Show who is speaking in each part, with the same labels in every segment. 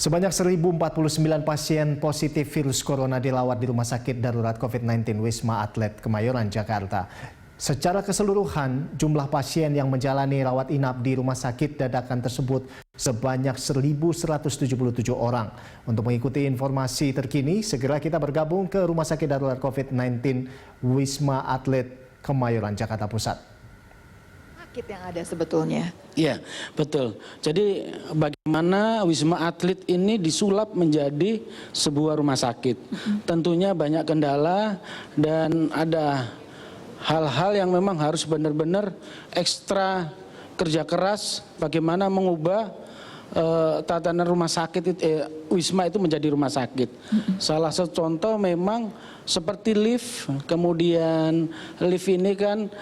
Speaker 1: Sebanyak 1.049 pasien positif virus corona dilawat di Rumah Sakit Darurat COVID-19 Wisma Atlet Kemayoran, Jakarta. Secara keseluruhan, jumlah pasien yang menjalani rawat inap di rumah sakit dadakan tersebut sebanyak 1.177 orang. Untuk mengikuti informasi terkini, segera kita bergabung ke Rumah Sakit Darurat COVID-19 Wisma Atlet Kemayoran, Jakarta Pusat.
Speaker 2: Yang ada sebetulnya.
Speaker 3: Iya, betul. Jadi bagaimana Wisma Atlet ini disulap menjadi sebuah rumah sakit. Tentunya banyak kendala dan ada hal-hal yang memang harus benar-benar ekstra kerja keras bagaimana mengubah tatanan rumah sakit Wisma itu menjadi rumah sakit. Salah satu contoh memang seperti lift, kemudian lift ini kan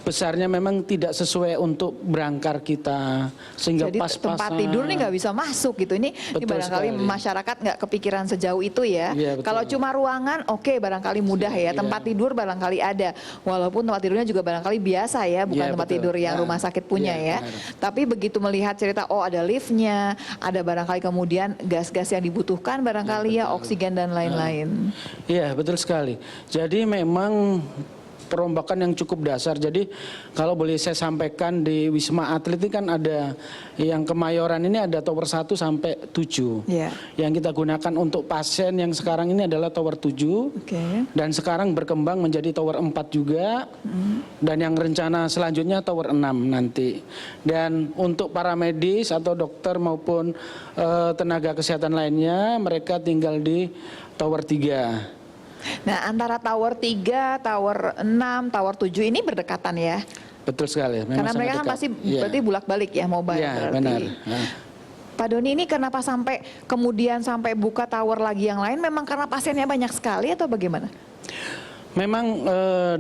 Speaker 3: besarnya memang tidak sesuai untuk berangkar kita, sehingga
Speaker 2: jadi
Speaker 3: pas-pasan.
Speaker 2: Tempat tidur nih nggak bisa masuk gitu. Ini barangkali sekali. Masyarakat nggak kepikiran sejauh itu ya. Kalau cuma ruangan, oke, barangkali mudah ya. Tempat tidur barangkali ada, walaupun tempat tidurnya juga barangkali biasa ya, bukan tempat tidur yang rumah sakit punya ya. Tapi begitu melihat cerita, oh ada liftnya, ada barangkali kemudian gas-gas yang dibutuhkan barangkali ya, oksigen dan lain-lain.
Speaker 3: Iya, betul sekali. Jadi memang perombakan yang cukup dasar. Jadi kalau boleh saya sampaikan, di Wisma Atlet ini kan ada yang Kemayoran ini ada tower 1 sampai 7. Yang kita gunakan untuk pasien yang sekarang ini adalah tower 7. Dan sekarang berkembang menjadi tower 4 juga. Dan yang rencana selanjutnya tower 6 nanti. Dan untuk para medis atau dokter maupun tenaga kesehatan lainnya, mereka tinggal di tower 3.
Speaker 2: Nah, antara tower 3, tower 6, tower 7 ini berdekatan ya?
Speaker 3: Betul sekali.
Speaker 2: Karena mereka kan pasti berarti bulak-balik ya, mobile berarti.
Speaker 3: Benar.
Speaker 2: Pak Doni, ini kenapa sampai kemudian sampai buka tower lagi yang lain? Memang karena pasiennya banyak sekali atau bagaimana?
Speaker 3: Memang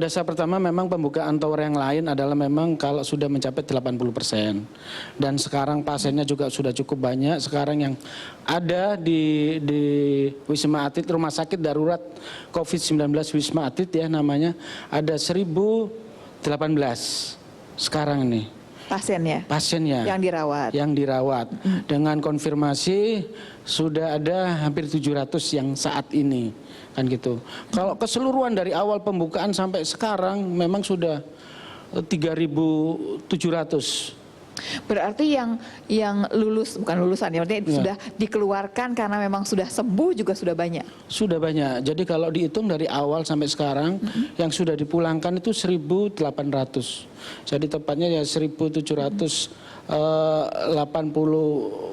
Speaker 3: dasar pertama memang pembukaan tower yang lain adalah memang kalau sudah mencapai 80%. Dan sekarang pasiennya juga sudah cukup banyak. Sekarang yang ada di Wisma Atlet, Rumah Sakit Darurat COVID-19 Wisma Atlet ya namanya, ada 1.018 sekarang ini. Pasiennya yang dirawat. Dengan konfirmasi sudah ada hampir 700 yang saat ini kan gitu. Kalau keseluruhan dari awal pembukaan sampai sekarang memang sudah 3.700.
Speaker 2: Berarti yang lulus, bukan lulusan ya, artinya sudah dikeluarkan karena memang sudah sembuh juga sudah banyak. Sudah banyak.
Speaker 3: Jadi kalau dihitung dari awal sampai sekarang yang sudah dipulangkan itu 1.800. Jadi tepatnya ya 1.780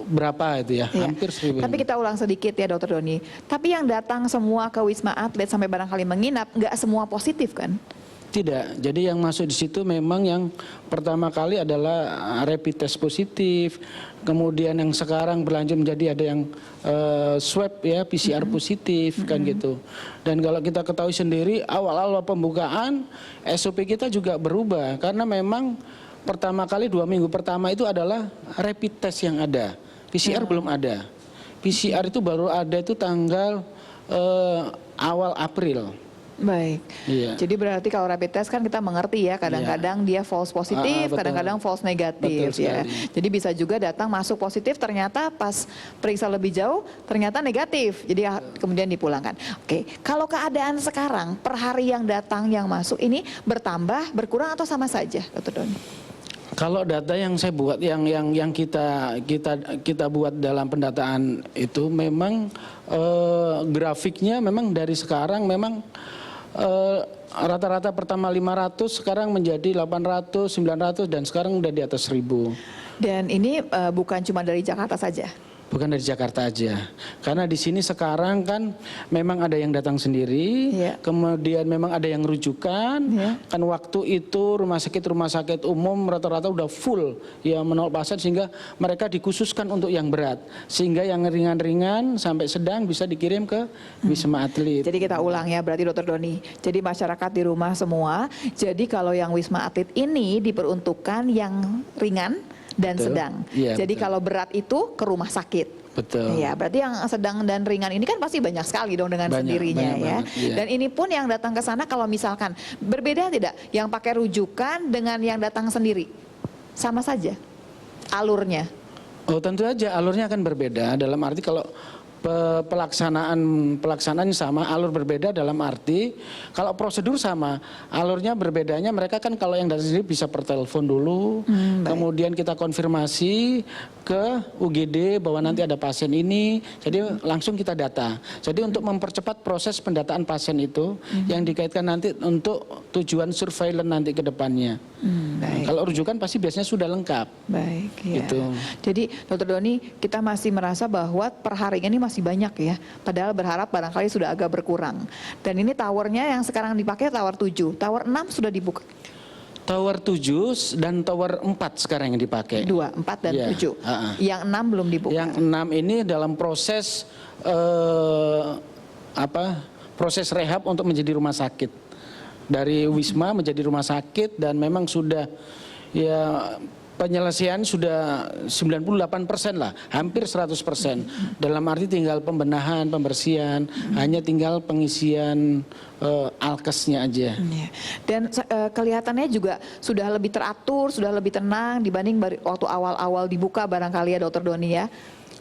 Speaker 3: berapa itu ya, hampir 1.000.
Speaker 2: Tapi kita ulang sedikit ya Dokter Doni. Tapi yang datang semua ke Wisma Atlet sampai barangkali menginap, nggak semua positif kan?
Speaker 3: Tidak, jadi yang masuk di situ memang yang pertama kali adalah rapid test positif, kemudian yang sekarang berlanjut menjadi ada yang swab ya, PCR positif kan gitu. Dan kalau kita ketahui sendiri awal-awal pembukaan SOP kita juga berubah karena memang pertama kali 2 minggu pertama itu adalah rapid test yang ada, PCR belum ada. PCR itu baru ada itu tanggal awal April.
Speaker 2: Baik, jadi berarti kalau rapid test kan kita mengerti ya, kadang-kadang dia false positif, kadang-kadang false negatif ya. Jadi bisa juga datang masuk positif, ternyata pas periksa lebih jauh ternyata negatif, jadi kemudian dipulangkan. Oke, kalau keadaan sekarang per hari yang datang yang masuk ini bertambah, berkurang atau sama saja, Dr. Doni?
Speaker 3: Kalau data yang saya buat, yang kita buat dalam pendataan itu memang grafiknya memang dari sekarang memang rata-rata pertama 500 sekarang menjadi 800, 900 dan sekarang udah di atas 1.000.
Speaker 2: Dan ini bukan cuma dari Jakarta saja?
Speaker 3: Bukan dari Jakarta aja, karena di sini sekarang kan memang ada yang datang sendiri, kemudian memang ada yang rujukan, kan waktu itu rumah sakit umum rata-rata udah full ya menolak pasien, sehingga mereka dikhususkan untuk yang berat, sehingga yang ringan-ringan sampai sedang bisa dikirim ke Wisma Atlet.
Speaker 2: Jadi kita ulang ya, berarti Dokter Doni, jadi masyarakat di rumah semua, jadi kalau yang Wisma Atlet ini diperuntukkan yang ringan dan sedang. Jadi kalau berat itu ke rumah sakit.
Speaker 3: Betul.
Speaker 2: Ya, berarti yang sedang dan ringan ini kan pasti banyak sekali dong dengan sendirinya ya. Dan ini pun yang datang ke sana kalau misalkan berbeda tidak yang pakai rujukan dengan yang datang sendiri? Sama saja alurnya.
Speaker 3: Oh tentu aja alurnya akan berbeda, dalam arti kalau pelaksanaan sama, alur berbeda dalam arti kalau prosedur sama, alurnya berbedanya mereka kan kalau yang dari sini bisa per telepon dulu, kemudian kita konfirmasi ke UGD bahwa nanti ada pasien ini, jadi langsung kita data. Jadi untuk mempercepat proses pendataan pasien itu yang dikaitkan nanti untuk tujuan surveillance nanti ke depannya.
Speaker 2: Baik.
Speaker 3: Kalau rujukan pasti biasanya sudah lengkap.
Speaker 2: Baik, ya.
Speaker 3: Gitu.
Speaker 2: Jadi Dokter Doni, kita masih merasa bahwa per harinya ini masih banyak ya. Padahal berharap barangkali sudah agak berkurang. Dan ini towernya yang sekarang dipakai tower 7, tower 6 sudah dibuka.
Speaker 3: Tower 7 dan tower 4 sekarang yang dipakai.
Speaker 2: 2, 4 dan 7. Yang 6 belum dibuka.
Speaker 3: Yang 6 ini dalam proses proses rehab untuk menjadi rumah sakit. Dari Wisma menjadi rumah sakit dan memang sudah ya penyelesaian sudah 98% lah, hampir 100%. Dalam arti tinggal pembenahan, pembersihan, hanya tinggal pengisian alkesnya aja.
Speaker 2: Dan kelihatannya juga sudah lebih teratur, sudah lebih tenang dibanding waktu awal-awal dibuka barangkali ya Dokter Doni ya.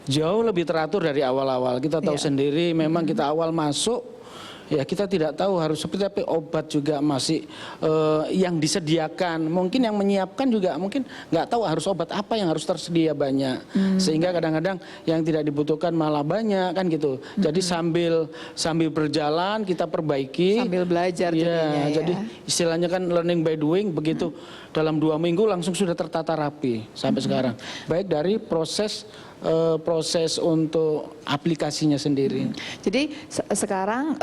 Speaker 3: Jauh lebih teratur dari awal-awal. Kita tahu sendiri memang kita awal masuk ya kita tidak tahu harus seperti apa, obat juga masih yang disediakan, mungkin yang menyiapkan juga mungkin nggak tahu harus obat apa yang harus tersedia banyak, sehingga kadang-kadang yang tidak dibutuhkan malah banyak kan gitu. Jadi sambil berjalan kita perbaiki,
Speaker 2: sambil belajar jadinya ya.
Speaker 3: Jadi istilahnya kan learning by doing, begitu dalam 2 minggu langsung sudah tertata rapi sampai sekarang, baik dari proses untuk aplikasinya sendiri.
Speaker 2: Jadi sekarang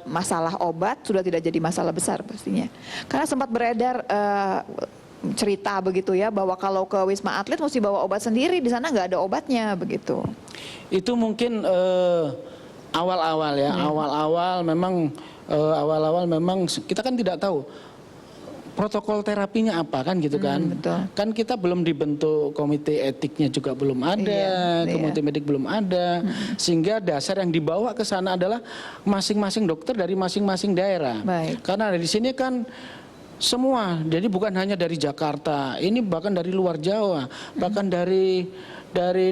Speaker 2: masalah obat sudah tidak jadi masalah besar pastinya. Karena sempat beredar cerita begitu ya bahwa kalau ke Wisma Atlet mesti bawa obat sendiri, di sana nggak ada obatnya begitu.
Speaker 3: Itu mungkin awal-awal ya, awal-awal memang kita kan tidak tahu protokol terapinya apa kan gitu kan.
Speaker 2: Betul.
Speaker 3: Kan kita belum dibentuk komite etiknya juga belum ada, komite medik belum ada, sehingga dasar yang dibawa ke sana adalah masing-masing dokter dari masing-masing daerah.
Speaker 2: Baik.
Speaker 3: Karena dari sini kan semua, jadi bukan hanya dari Jakarta, ini bahkan dari luar Jawa, bahkan dari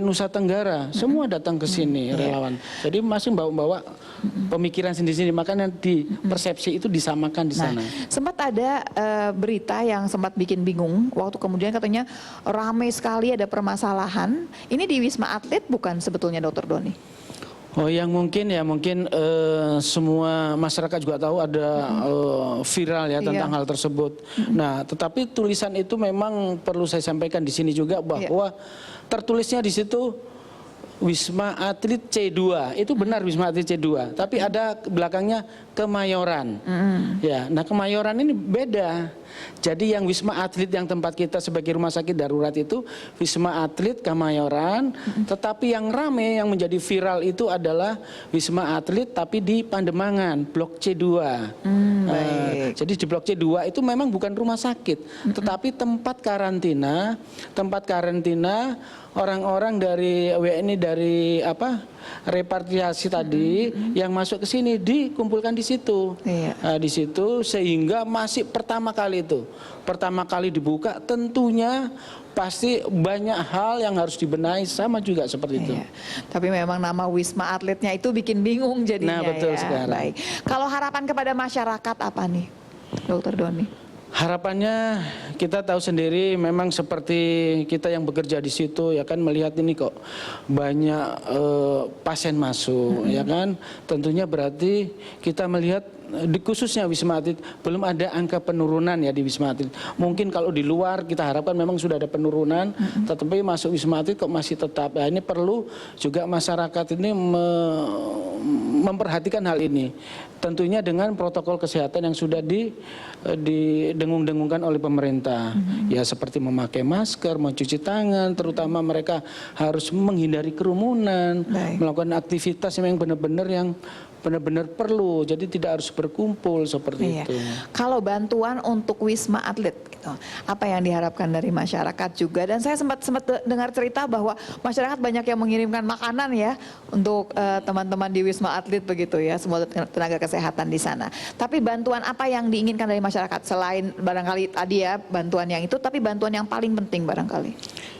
Speaker 3: Nusa Tenggara, semua datang ke sini relawan. Jadi masing bawa pemikiran sendiri-sendiri, makanya di persepsi itu disamakan di sana.
Speaker 2: Sempat ada berita yang sempat bikin bingung waktu kemudian katanya ramai sekali ada permasalahan. Ini di Wisma Atlet bukan sebetulnya Dokter Doni?
Speaker 3: Oh yang mungkin semua masyarakat juga tahu ada viral ya tentang hal tersebut. Nah tetapi tulisan itu memang perlu saya sampaikan di sini juga bahwa tertulisnya di situ Wisma Atlet C2, itu benar Wisma Atlet C2, tapi ada belakangnya Kemayoran. Ya, nah Kemayoran ini beda. Jadi yang Wisma Atlet yang tempat kita sebagai rumah sakit darurat itu Wisma Atlet Kemayoran, tetapi yang rame yang menjadi viral itu adalah Wisma Atlet tapi di Pandemangan, Blok C2. Jadi di Blok C2 itu memang bukan rumah sakit, tetapi tempat karantina orang-orang dari WNI dari repatriasi tadi yang masuk ke sini dikumpulkan di situ. Di situ sehingga masih pertama kali dibuka, tentunya pasti banyak hal yang harus dibenahi, sama juga seperti itu.
Speaker 2: Tapi memang nama Wisma Atletnya itu bikin bingung jadinya.
Speaker 3: Nah, betul
Speaker 2: ya.
Speaker 3: sekarang.
Speaker 2: Baik. Kalau harapan kepada masyarakat apa nih, Dokter Doni?
Speaker 3: Harapannya kita tahu sendiri memang seperti kita yang bekerja di situ ya kan melihat ini kok banyak pasien masuk ya kan, tentunya berarti kita melihat di khususnya Wisma Atlet belum ada angka penurunan ya di Wisma Atlet. Mungkin kalau di luar kita harapkan memang sudah ada penurunan, tetapi masuk Wisma Atlet kok masih tetap. Nah, ini perlu juga masyarakat ini memperhatikan hal ini. Tentunya dengan protokol kesehatan yang sudah didengung-dengungkan oleh pemerintah. Ya seperti memakai masker, mencuci tangan, terutama mereka harus menghindari kerumunan, melakukan aktivitas yang benar-benar perlu, jadi tidak harus berkumpul seperti itu.
Speaker 2: Kalau bantuan untuk Wisma Atlet, gitu, gitu. Apa yang diharapkan dari masyarakat juga. Dan saya sempat dengar cerita bahwa masyarakat banyak yang mengirimkan makanan ya untuk teman-teman di Wisma Atlet begitu ya, semua tenaga kesehatan di sana. Tapi bantuan apa yang diinginkan dari masyarakat selain barangkali tadi ya bantuan yang itu, tapi bantuan yang paling penting barangkali?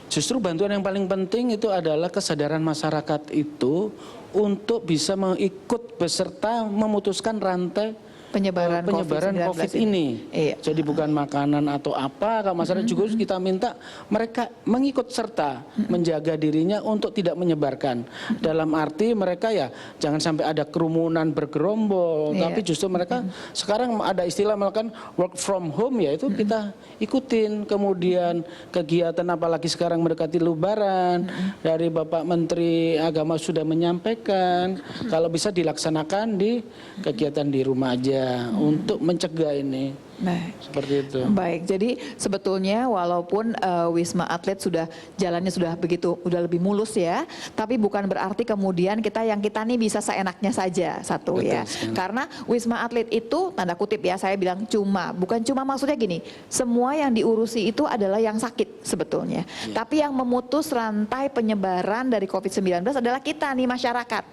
Speaker 3: Justru bantuan yang paling penting itu adalah kesadaran masyarakat itu untuk bisa mengikut beserta memutuskan rantai
Speaker 2: penyebaran
Speaker 3: COVID ini.
Speaker 2: Iya.
Speaker 3: Jadi bukan makanan atau apa, kalau masyarakat juga kita minta mereka mengikut serta menjaga dirinya untuk tidak menyebarkan. Dalam arti mereka ya jangan sampai ada kerumunan bergerombol, tapi justru mereka sekarang ada istilah melakukan work from home, yaitu kita ikutin. Kemudian kegiatan apalagi sekarang mendekati Lebaran, dari Bapak Menteri Agama sudah menyampaikan kalau bisa dilaksanakan di kegiatan di rumah aja. Untuk mencegah ini.
Speaker 2: Baik.
Speaker 3: Seperti itu.
Speaker 2: Baik, jadi sebetulnya walaupun Wisma Atlet jalannya sudah lebih mulus ya, tapi bukan berarti kemudian kita nih bisa seenaknya saja satu.
Speaker 3: Betul,
Speaker 2: ya.
Speaker 3: sekali.
Speaker 2: Karena Wisma Atlet itu tanda kutip ya saya bilang bukan cuma maksudnya gini, semua yang diurusi itu adalah yang sakit sebetulnya. Tapi yang memutus rantai penyebaran dari COVID-19 adalah kita nih masyarakat.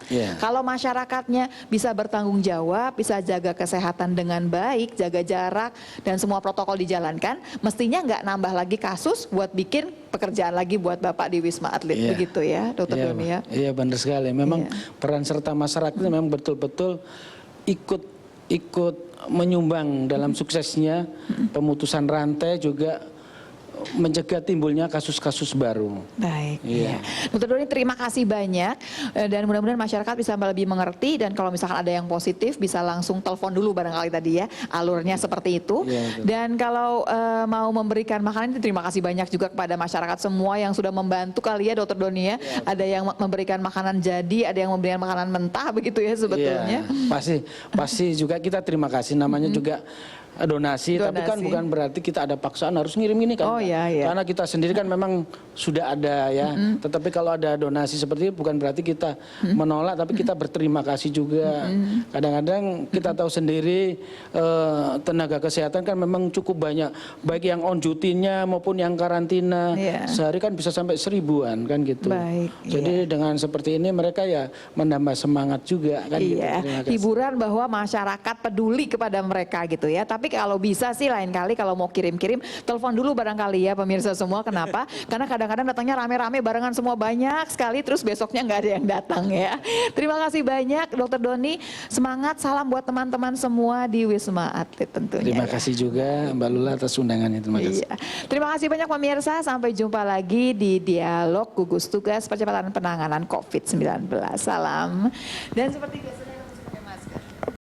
Speaker 2: Kalau masyarakatnya bisa bertanggung jawab, bisa jaga kesehatan dengan baik, jaga jarak, dan semua protokol dijalankan, mestinya nggak nambah lagi kasus buat bikin pekerjaan lagi buat Bapak di Wisma Atlet, begitu ya, Dokter Doni ya? Iya,
Speaker 3: benar sekali. Memang peran serta masyarakat memang betul-betul ikut menyumbang dalam suksesnya pemutusan rantai, juga mencegah timbulnya kasus-kasus baru.
Speaker 2: Baik. Ya. Dokter Doni, terima kasih banyak dan mudah-mudahan masyarakat bisa lebih mengerti, dan kalau misalkan ada yang positif bisa langsung telepon dulu barangkali tadi ya, alurnya seperti itu. Dan kalau mau memberikan makanan, terima kasih banyak juga kepada masyarakat semua yang sudah membantu kali ya Dokter Doni ya. Ada yang memberikan makanan jadi, ada yang memberikan makanan mentah begitu ya sebetulnya.
Speaker 3: Pasti juga kita terima kasih, namanya juga donasi, tapi kan bukan berarti kita ada paksaan harus ngirim ini kan. Karena kita sendiri kan memang sudah ada ya. Tetapi kalau ada donasi seperti itu bukan berarti kita menolak, tapi kita berterima kasih juga. Kadang-kadang kita tahu sendiri tenaga kesehatan kan memang cukup banyak, baik yang on duty-nya maupun yang karantina. Sehari kan bisa sampai 1000-an kan gitu. Jadi dengan seperti ini mereka ya menambah semangat juga kan gitu.
Speaker 2: Hiburan bahwa masyarakat peduli kepada mereka gitu ya. Tapi kalau bisa sih lain kali kalau mau kirim-kirim, telepon dulu barangkali ya pemirsa semua. Kenapa? Karena kadang-kadang datangnya rame-rame barengan semua banyak sekali, terus besoknya nggak ada yang datang ya. Terima kasih banyak Dokter Doni, semangat, salam buat teman-teman semua di Wisma Atlet tentunya.
Speaker 3: Terima kasih juga Mbak Lula atas undangannya. Terima kasih.
Speaker 2: Terima kasih banyak pemirsa, sampai jumpa lagi di Dialog Gugus Tugas Percepatan Penanganan COVID-19. Salam. Dan seperti biasa